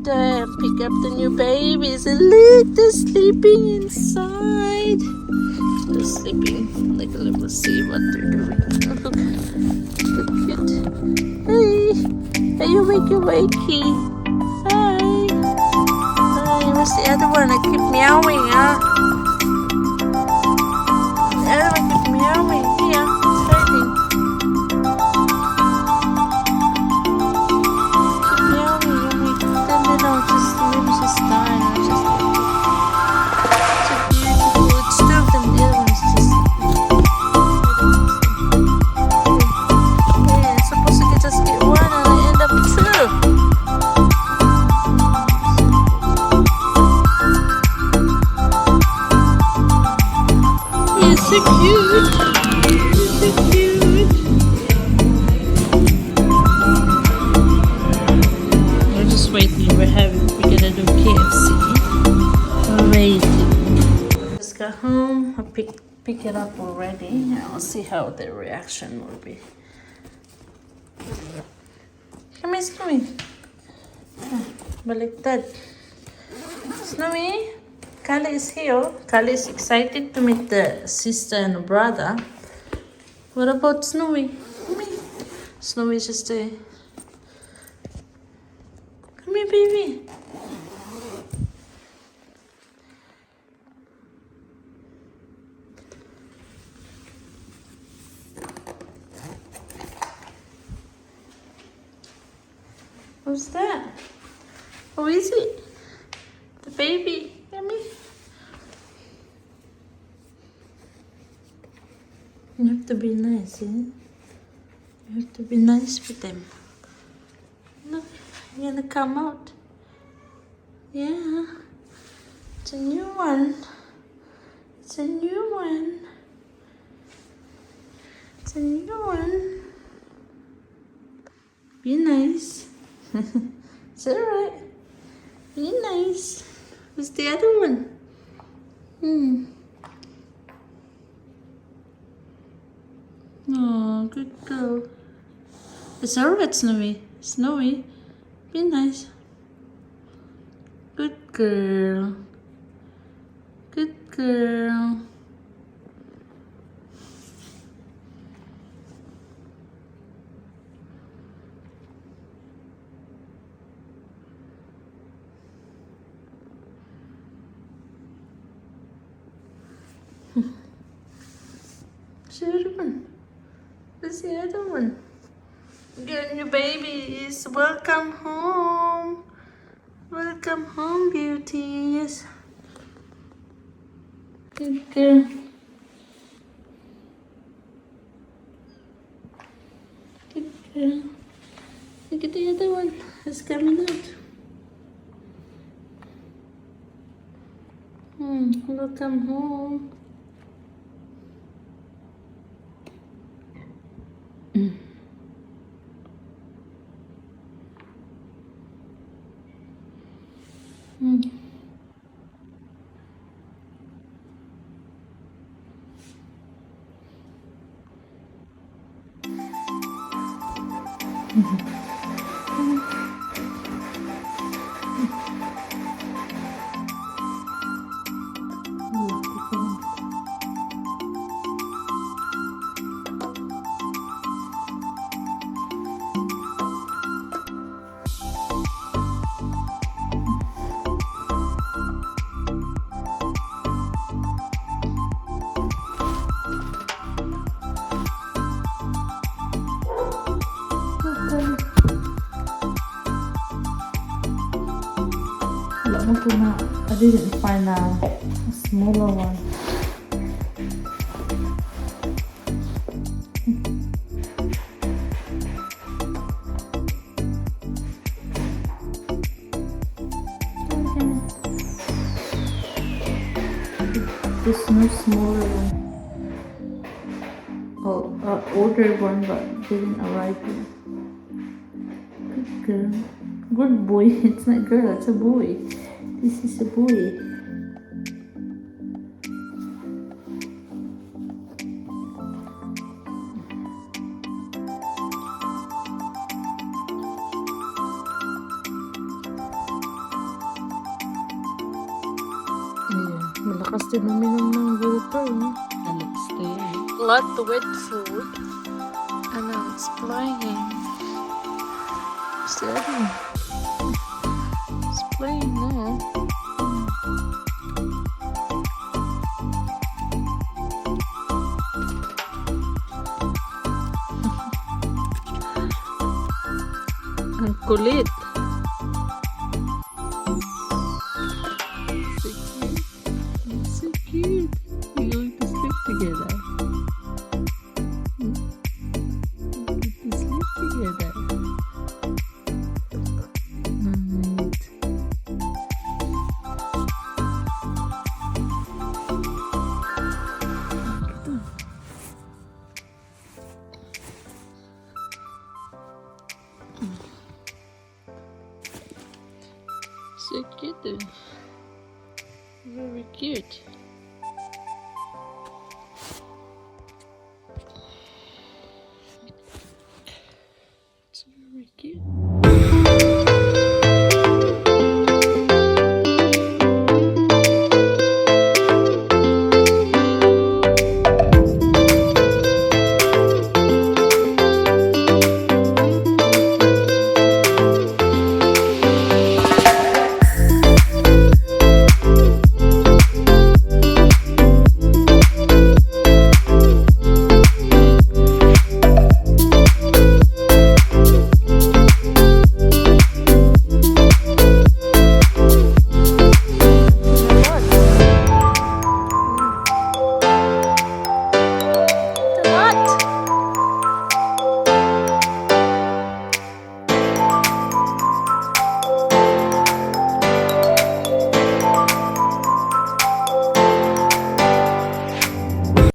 today and pick up the new babies. And look, they're sleeping inside. They're sleeping. Like, let's see what they're doing. Oh, look, look cute. Hey, are you wakey? Hi. Hi, where's the other one? I keep meowing, huh? The other one keep meowing. Here, it's hiding. Keep meowing. I'm like, no, just maybe she's dying. Or just so beautiful. It's two of them. The other one's just. Yeah, supposed to just get one and I end up two. So cute. So cute. We're just waiting. We're gonna do KFC. We're waiting. Just got home. I pick it up already. I'll see how the reaction will be. Come here, Snowy. Baliktad. Snowy. Kali is here. Kali is excited to meet the sister and brother. What about Snowy? Come here. Snowy is just a... Come here, baby. Who's that? Who is it? The baby. Come here. You have to be nice, eh? You have to be nice with them. Look, you're gonna come out. Yeah. It's a new one. It's a new one. It's a new one. Be nice. It's alright. Be nice. Who's the other one? Oh, good girl. It's alright, Snowy. Snowy, be nice. Good girl. Good girl. Sure. Where's the other one? Your new babies. Welcome home. Welcome home, beauties. Good girl. Good girl. Look at the other one. It's coming out. Welcome home. I didn't find a smaller one. There's no smaller one. Oh, I ordered one but didn't arrive yet. Good girl. Good boy. It's not girl, it's a boy. This is a boy. Lakas din uminom ng water. And it's there. Lot of wet food. And now it's playing. Steady. It's playing now. Ang kulit. So cute. You're going to sleep together. You're going to sleep together. Night. So cute. Very cute.